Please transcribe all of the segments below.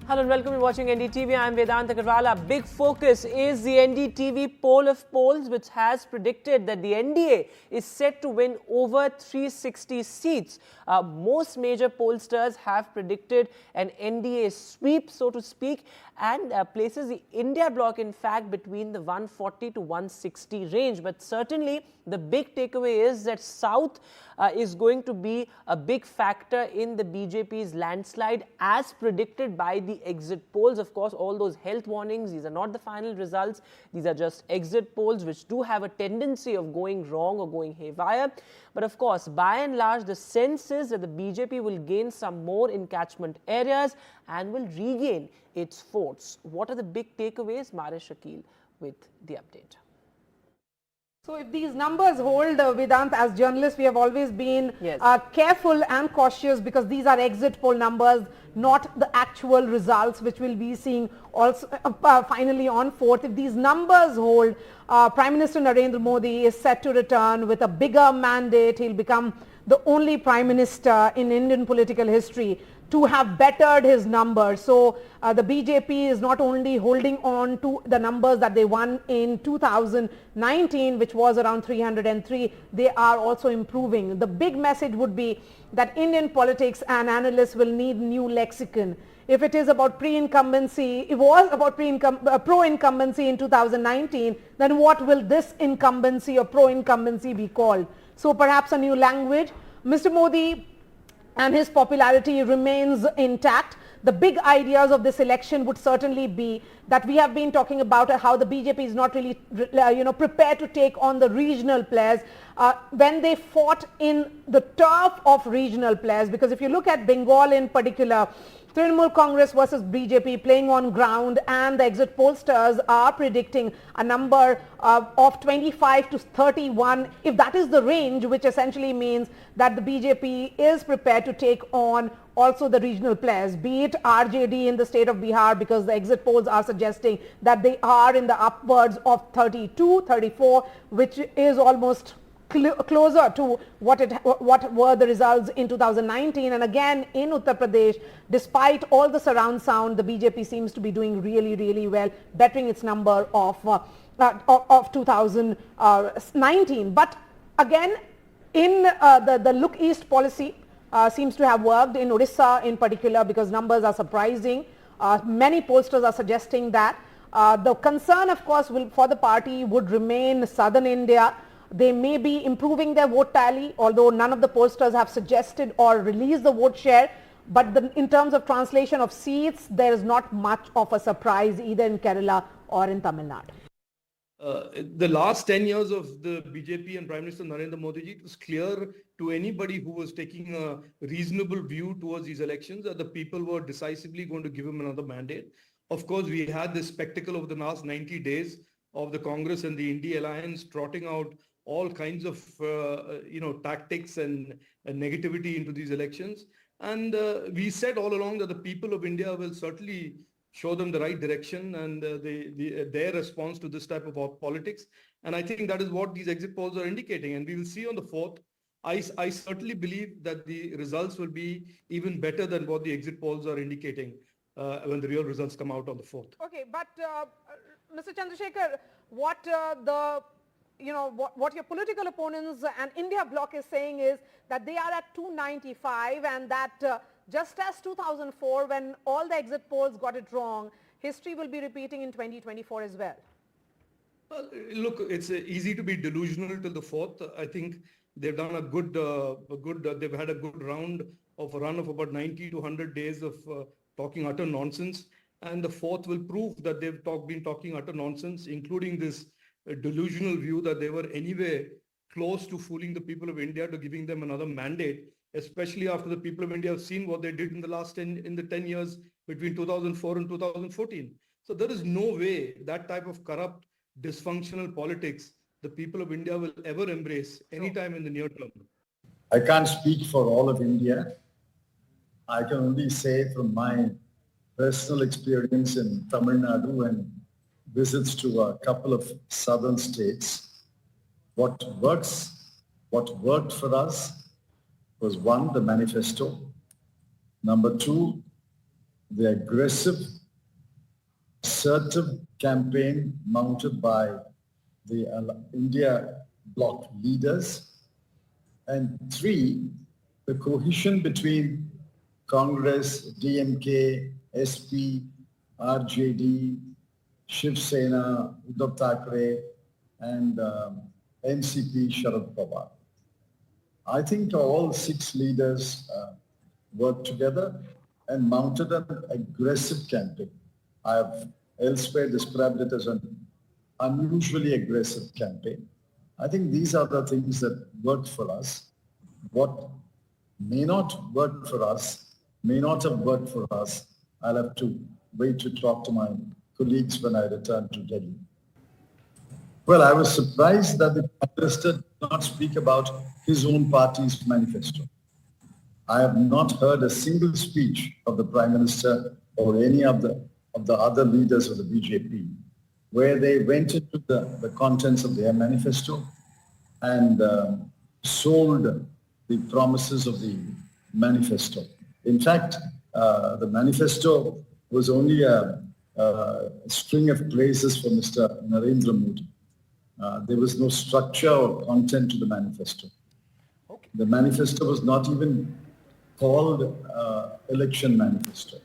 Hello and welcome to watching NDTV. I am Vedant Agarwal. Big focus is the NDTV poll of polls, which has predicted that the NDA is set to win over 360 seats. Most major pollsters have predicted an NDA sweep, so to speak, and places the India bloc, in fact, between the 140 to 160 range. But certainly, the big takeaway is that South is going to be a big factor in the BJP's landslide, as predicted by the exit polls. Of course, all those health warnings, these are not the final results. These are just exit polls, which do have a tendency of going wrong or going haywire. But of course, by and large, the sense is that the BJP will gain some more in catchment areas and will regain its forts. What are the big takeaways? Maresh Shakil with the update. So if these numbers hold, Vedant, as journalists, we have always been careful and cautious because these are exit poll numbers, not the actual results, which we'll be seeing also finally on 4th. If these numbers hold, Prime Minister Narendra Modi is set to return with a bigger mandate. He'll become the only Prime Minister in Indian political history to have bettered his numbers. So the BJP is not only holding on to the numbers that they won in 2019, which was around 303, they are also improving. The big message would be that Indian politics and analysts will need new lexicon. If it is about pre-incumbency, it was about pro-incumbency in 2019, then what will this incumbency or pro-incumbency be called? So perhaps a new language. Mr. Modi and his popularity remains intact. The big ideas of this election would certainly be that we have been talking about how the BJP is not really prepared to take on the regional players when they fought in the turf of regional players. Because if you look at Bengal in particular, Trinamool Congress versus BJP playing on ground, and the exit pollsters are predicting a number of 25 to 31. If that is the range, which essentially means that the BJP is prepared to take on also the regional players, be it RJD in the state of Bihar, because the exit polls are suggesting that they are in the upwards of 32, 34, which is almost closer to what were the results in 2019. And again in Uttar Pradesh, despite all the surround sound, the BJP seems to be doing really well, bettering its number of 2019. But again, in the look east policy seems to have worked in Odisha in particular, because numbers are surprising. Many pollsters are suggesting that the concern, of course, for the party would remain southern India. They may be improving their vote tally, although none of the pollsters have suggested or released the vote share. But in terms of translation of seats, there is not much of a surprise either in Kerala or in Tamil Nadu. The last 10 years of the BJP and Prime Minister Narendra Modi ji, it was clear to anybody who was taking a reasonable view towards these elections that the people were decisively going to give him another mandate. Of course, we had this spectacle over the last 90 days of the Congress and the India alliance trotting out all kinds of tactics and negativity into these elections. And we said all along that the people of India will certainly show them the right direction and their response to this type of politics. And I think that is what these exit polls are indicating. And we will see on the 4th. I certainly believe that the results will be even better than what the exit polls are indicating when the real results come out on the 4th. Okay, but Mr. Chandrasekhar, what your political opponents and India bloc is saying is that they are at 295, and that just as 2004, when all the exit polls got it wrong, history will be repeating in 2024 as well. Well, look, it's easy to be delusional till the 4th. I think they've done they've had a good run of about 90 to 100 days of talking utter nonsense. And the 4th will prove that they've been talking utter nonsense, including this delusional view that they were anyway close to fooling the people of India to giving them another mandate, especially after the people of India have seen what they did in the 10 years between 2004 and 2014. So there is no way that type of corrupt, dysfunctional politics the people of India will ever embrace anytime in the near term. I can't speak for all of India. I can only say from my personal experience in Tamil Nadu and visits to a couple of southern states, what worked for us was, one, the manifesto. Number two, the aggressive, assertive campaign mounted by the India bloc leaders, and 3, the cohesion between Congress, DMK, SP, RJD, Shiv Sena, Uddhav Thackeray, and NCP Sharad Pawar. I think all 6 leaders worked together and mounted an aggressive campaign. I have elsewhere described it as an unusually aggressive campaign. I think these are the things that worked for us. What may not work for us, may not have worked for us, I'll have to wait to talk to my colleagues when I return to Delhi. Well, I was surprised that the Prime Minister did not speak about his own party's manifesto. I have not heard a single speech of the Prime Minister or any of the other leaders of the BJP where they went into the contents of their manifesto and sold the promises of the manifesto. In fact, the manifesto was only a string of praises for Mr. Narendra Modi. There was no structure or content to the manifesto. Okay. The manifesto was not even called election manifesto.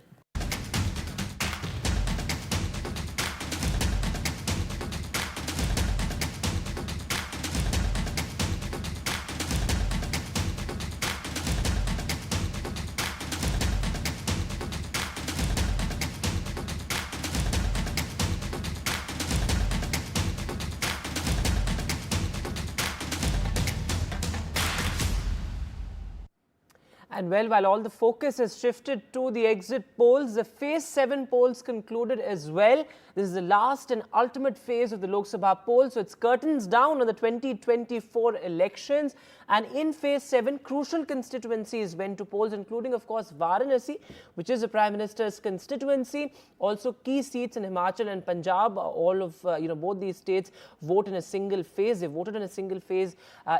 And well, while all the focus has shifted to the exit polls, the Phase 7 polls concluded as well. This is the last and ultimate phase of the Lok Sabha poll. So it's curtains down on the 2024 elections. And in Phase 7, crucial constituencies went to polls, including, of course, Varanasi, which is the Prime Minister's constituency. Also, key seats in Himachal and Punjab, all of, both these states vote in a single phase. They voted in a single phase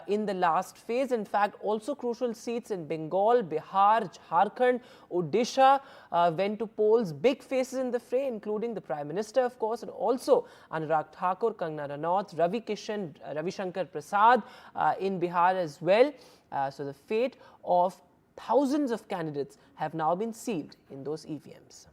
in the last phase. In fact, also crucial seats in Bengal, Bihar, Jharkhand, Odisha went to polls. Big faces in the fray, including the Prime Minister, of course, and also Anurag Thakur, Kangana Ranaut, Ravi Kishan, Ravi Shankar Prasad in Bihar as well. So the fate of thousands of candidates have now been sealed in those EVMs.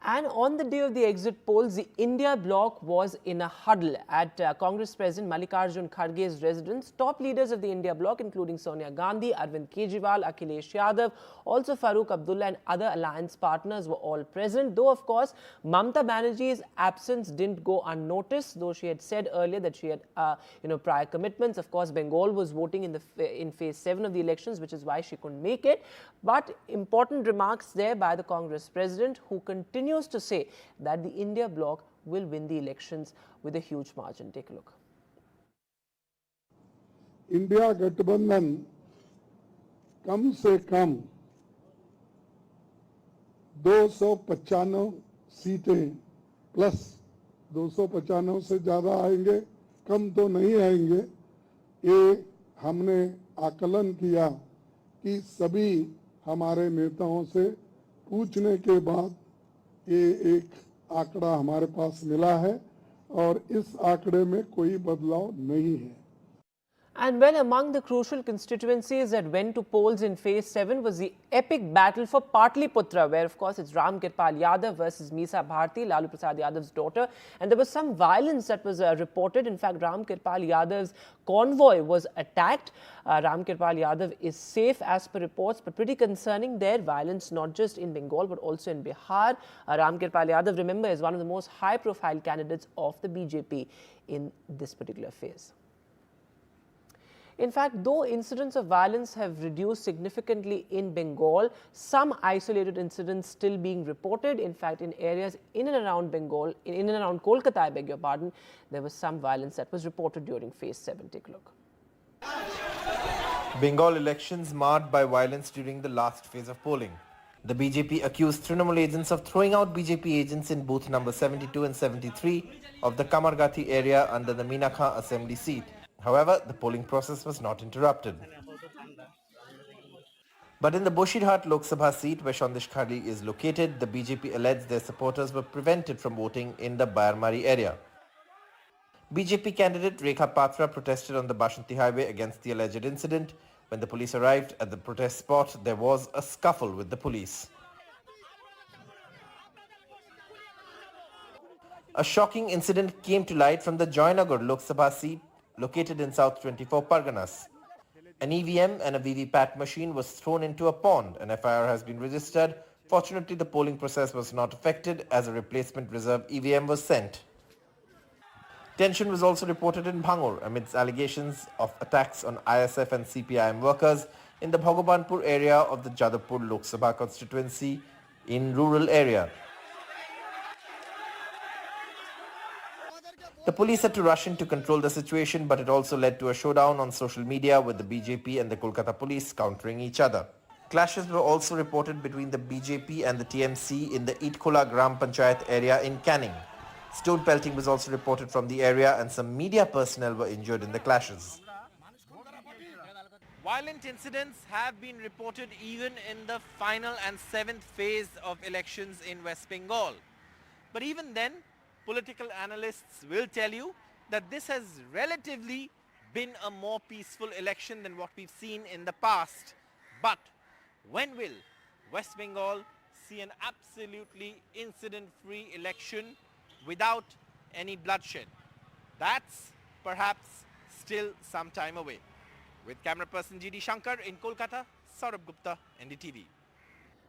And on the day of the exit polls, the India bloc was in a huddle at Congress President Mallikarjun Kharge's residence. Top leaders of the India bloc, including Sonia Gandhi, Arvind Kejriwal, Akhilesh Yadav, also Farooq Abdullah and other alliance partners were all present. Though, of course, Mamata Banerjee's absence didn't go unnoticed, though she had said earlier that she had, prior commitments. Of course, Bengal was voting in Phase 7 of the elections, which is why she couldn't make it. But important remarks there by the Congress President, who continues to say that the India bloc will win the elections with a huge margin. Take a look. India गठबंधन कम से कम 295 सीटें plus 295 से ज्यादा आएंगे, कम तो नहीं आएंगे। ये हमने आकलन किया कि सभी हमारे नेताओं से पूछने के बाद ये एक आंकड़ा हमारे पास मिला है और इस आंकड़े में कोई बदलाव नहीं है। And well, among the crucial constituencies that went to polls in Phase 7 was the epic battle for Patliputra, where, of course, it's Ram Kirpal Yadav versus Meesa Bharti, Lalu Prasad Yadav's daughter. And there was some violence that was reported. In fact, Ram Kirpal Yadav's convoy was attacked. Ram Kirpal Yadav is safe as per reports, but pretty concerning there. Violence not just in Bengal, but also in Bihar. Ram Kirpal Yadav, remember, is one of the most high-profile candidates of the BJP in this particular phase. In fact, though incidents of violence have reduced significantly in Bengal, some isolated incidents still being reported. In fact, in areas in and around Bengal, in and around Kolkata, I beg your pardon, there was some violence that was reported during Phase 7. Take a look. Bengal elections marred by violence during the last phase of polling. The BJP accused Trinamool agents of throwing out BJP agents in booth number 72 and 73 of the Kamargathi area under the Meenakha assembly seat. However, the polling process was not interrupted. But in the Boshirhat Lok Sabha seat where Sandesh Kharge is located, the BJP alleged their supporters were prevented from voting in the Bayarmari area. BJP candidate Rekha Patra protested on the Bashanti highway against the alleged incident. When the police arrived at the protest spot, there was a scuffle with the police. A shocking incident came to light from the Joynagar Lok Sabha seat located in South 24 Parganas. An EVM and a VVPAT machine was thrown into a pond. An FIR has been registered. Fortunately, the polling process was not affected as a replacement reserve EVM was sent. Tension was also reported in Bhangur amidst allegations of attacks on ISF and CPIM workers in the Bhagwanpur area of the Jadavpur Lok Sabha constituency in rural area. The police had to rush in to control the situation, but it also led to a showdown on social media with the BJP and the Kolkata police countering each other. Clashes were also reported between the BJP and the TMC in the Itkhola Gram Panchayat area in Canning. Stone pelting was also reported from the area and some media personnel were injured in the clashes. Violent incidents have been reported even in the final and 7th phase of elections in West Bengal. But even then, political analysts will tell you that this has relatively been a more peaceful election than what we've seen in the past. But when will West Bengal see an absolutely incident-free election without any bloodshed? That's perhaps still some time away. With camera person GD Shankar in Kolkata, Saurabh Gupta, NDTV.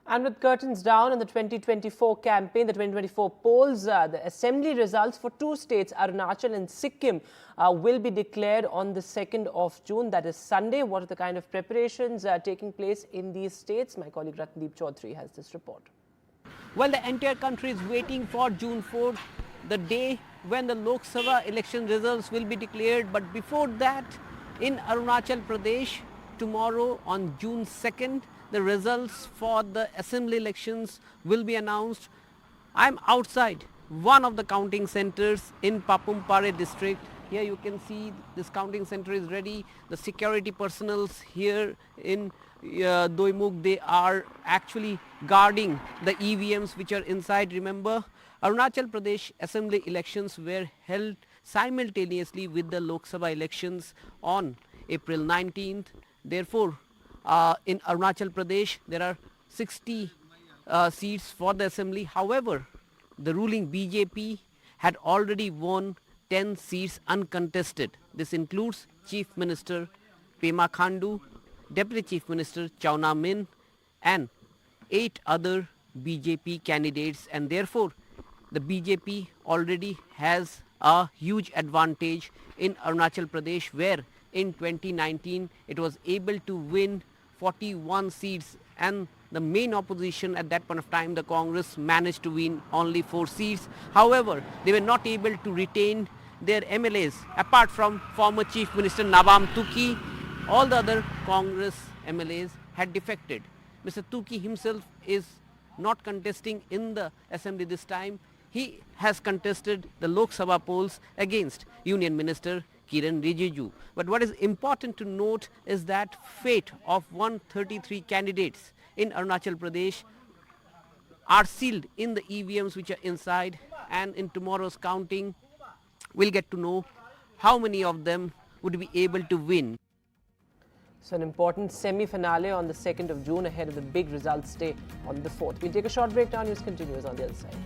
And with curtains down on the 2024 campaign, the 2024 polls, the assembly results for two states, Arunachal and Sikkim, will be declared on the 2nd of June. That is Sunday. What are the kind of preparations taking place in these states? My colleague Ratndeep Chaudhary has this report. Well, the entire country is waiting for June 4th, the day when the Lok Sabha election results will be declared. But before that, in Arunachal Pradesh, tomorrow on June 2nd, the results for the assembly elections will be announced. I'm outside one of the counting centers in Papumpare district. Here you can see this counting center is ready. The security personnel here in Doimuk, they are actually guarding the EVMs which are inside. Remember, Arunachal Pradesh assembly elections were held simultaneously with the Lok Sabha elections on April 19th. Therefore, in Arunachal Pradesh, there are 60 seats for the assembly. However, the ruling BJP had already won 10 seats uncontested. This includes Chief Minister Pema Khandu, Deputy Chief Minister Chauna Min and 8 other BJP candidates, and therefore the BJP already has a huge advantage in Arunachal Pradesh, where in 2019 it was able to win 41 seats, and the main opposition at that point of time, the Congress, managed to win only 4 seats. However, they were not able to retain their MLAs. Apart from former Chief Minister Nabam Tuki, all the other Congress MLAs had defected. Mr. Tuki himself is not contesting in the assembly this time. He has contested the Lok Sabha polls against Union Minister Kiran Rijiju. But what is important to note is that fate of 133 candidates in Arunachal Pradesh are sealed in the EVMs which are inside, and in tomorrow's counting we'll get to know how many of them would be able to win. So an important semi-finale on the 2nd of June ahead of the big results day on the 4th. We'll take a short break now. News continues on the other side.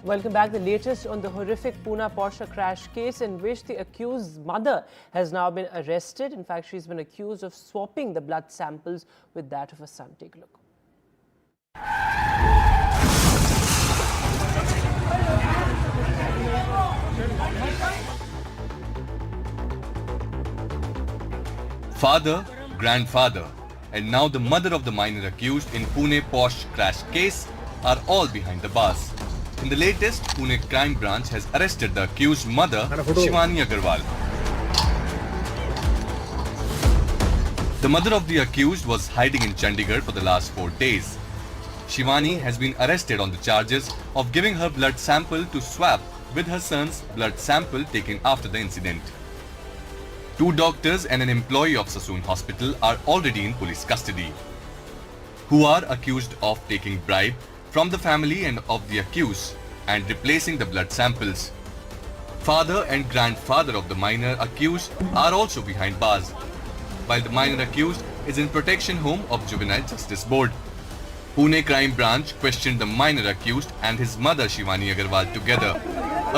Welcome back. The latest on the horrific Pune Porsche crash case, in which the accused's mother has now been arrested. In fact, she's been accused of swapping the blood samples with that of her son. Take a look. Father, grandfather, and now the mother of the minor accused in Pune Porsche crash case are all behind the bars. In the latest, Pune Crime Branch has arrested the accused mother, Shivani Agarwal. The mother of the accused was hiding in Chandigarh for the last 4 days. Shivani has been arrested on the charges of giving her blood sample to swap with her son's blood sample taken after the incident. 2 doctors and an employee of Sassoon Hospital are already in police custody, who are accused of taking bribe from the family and of the accused and replacing the blood samples. Father and grandfather of the minor accused are also behind bars, while the minor accused is in protection home of Juvenile Justice Board. Pune Crime Branch questioned the minor accused and his mother Shivani Agarwal together.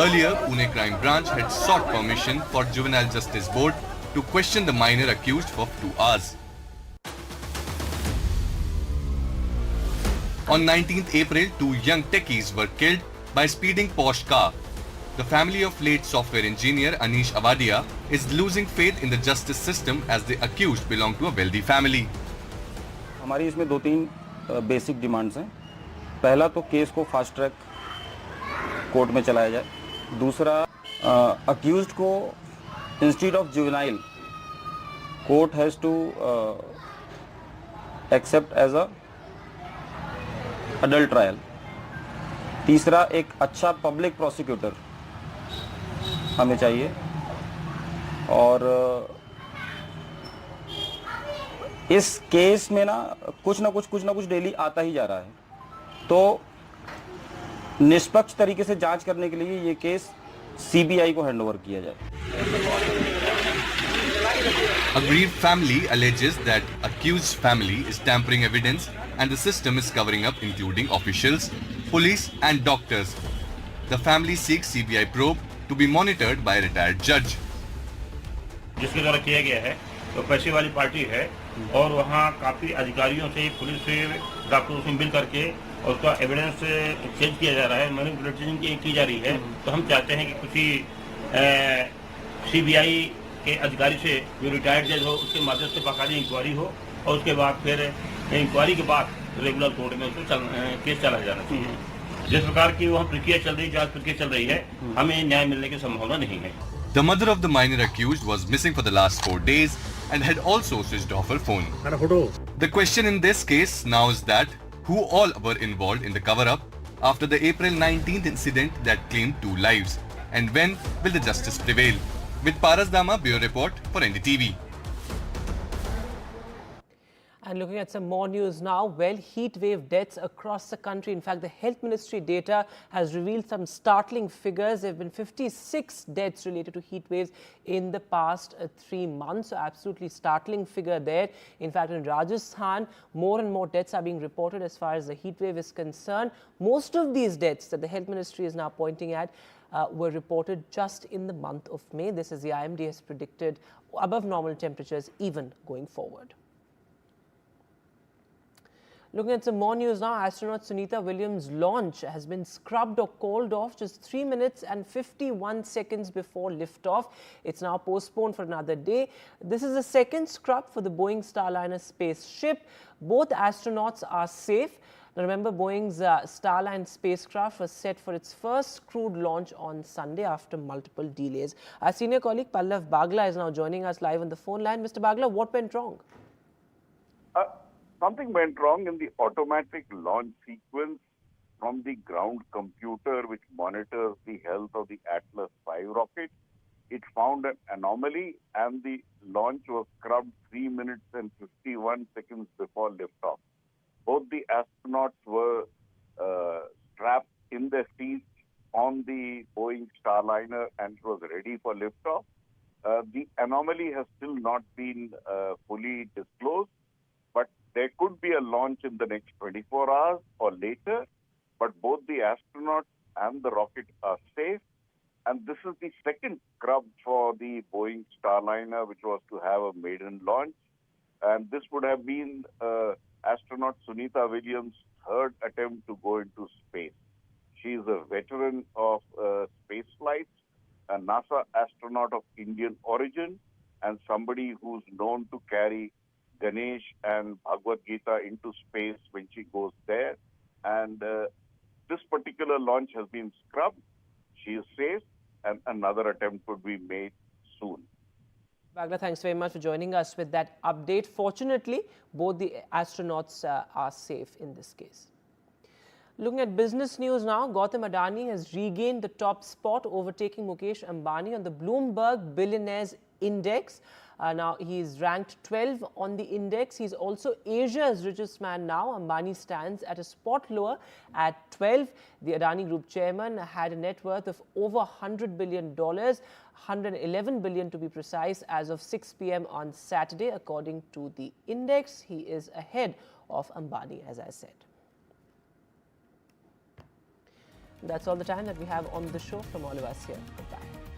Earlier, Pune Crime Branch had sought permission for Juvenile Justice Board to question the minor accused for 2 hours. On 19th April, 2 young techies were killed by speeding Porsche car. The family of late software engineer Anish Avadia is losing faith in the justice system as the accused belong to a wealthy family. हमारी इसमें 2-3 basic demands हैं। पहला तो case को fast track court में चलाया जाए। दूसरा, अक्यूज्ड को instead of juvenile court has to accept as a adult trial. तीसरा, एक अच्छा पब्लिक प्रोसिक्यूटर हमें चाहिए और इस केस में ना कुछ ना कुछ डेली आता ही जा रहा है, तो निष्पक्ष तरीके से जांच करने के लिए ये केस सीबीआई को हैंडओवर किया जाए। Aggrieved family alleges that accused family is tampering evidence and the system is covering up, including officials, police and doctors. The family seeks CBI probe to be monitored by a retired judge. जिसके द्वारा किया गया है तो पैसे वाली party है और वहाँ काफ़ी अधिकारियों से, पुलिस से, डॉक्टरों से मिल करके और उसका एविडेंस चेंज किया जा रहा है, मैनिपुलेशन की जा रही है। तो हम चाहते हैं कि किसी सीबीआई के अधिकारी से जो रिटायर्ड जज हो उसके माध्यम से बाकायदा इंक्वायरी हो और उसके बाद फिर इंक्वायरी के बाद रेगुलर कोर्ट में उसको केस चलाया जाना चाहिए। जिस प्रकार की वहाँ प्रक्रिया चल रही है, जांच प्रक्रिया चल रही है, हमें न्याय मिलने की संभावना नहीं है। The mother of the minor accused was missing for the last 4 days and had also switched off her phone. The question in this case now is that who all were involved in the cover-up after the April 19th incident that claimed 2 lives, and when will the justice prevail? With Paras Dama, Bureau Report for NDTV. And looking at some more news now, well, heat wave deaths across the country. In fact, the Health Ministry data has revealed some startling figures. There have been 56 deaths related to heat waves in the past 3 months. So absolutely startling figure there. In fact, in Rajasthan, more and more deaths are being reported as far as the heat wave is concerned. Most of these deaths that the Health Ministry is now pointing at were reported just in the month of May. This is the IMD has predicted above normal temperatures even going forward. Looking at some more news now, astronaut Sunita Williams' launch has been scrubbed or called off just 3 minutes and 51 seconds before liftoff. It's now postponed for another day. This is the second scrub for the Boeing Starliner spaceship. Both astronauts are safe. Now remember, Boeing's Starliner spacecraft was set for its first crewed launch on Sunday after multiple delays. Our senior colleague Pallav Bagla is now joining us live on the phone line. Mr. Bagla, what went wrong? Something went wrong in the automatic launch sequence from the ground computer which monitors the health of the Atlas V rocket. It found an anomaly and the launch was scrubbed 3 minutes and 51 seconds before liftoff. Both the astronauts were strapped in their seats on the Boeing Starliner and it was ready for liftoff. The anomaly has still not been fully disclosed, but there could be a launch in the next 24 hours or later, but both the astronauts and the rocket are safe. And this is the second scrub for the Boeing Starliner, which was to have a maiden launch. And this would have been astronaut Sunita Williams' third attempt to go into space. She is a veteran of space flights, a NASA astronaut of Indian origin, and somebody who's known to carry Ganesh and Bhagavad Gita into space when she goes there. And this particular launch has been scrubbed. She is safe and another attempt could be made soon. Bagla, thanks very much for joining us with that update. Fortunately, both the astronauts are safe in this case. Looking at business news now, Gautam Adani has regained the top spot, overtaking Mukesh Ambani on the Bloomberg Billionaires Index. Now, he is ranked 12 on the index. He's also Asia's richest man now. Ambani stands at a spot lower at 12. The Adani Group chairman had a net worth of over $100 billion, $111 billion to be precise, as of 6 p.m. on Saturday. According to the index, he is ahead of Ambani, as I said. That's all the time that we have on the show from all of us here. Goodbye.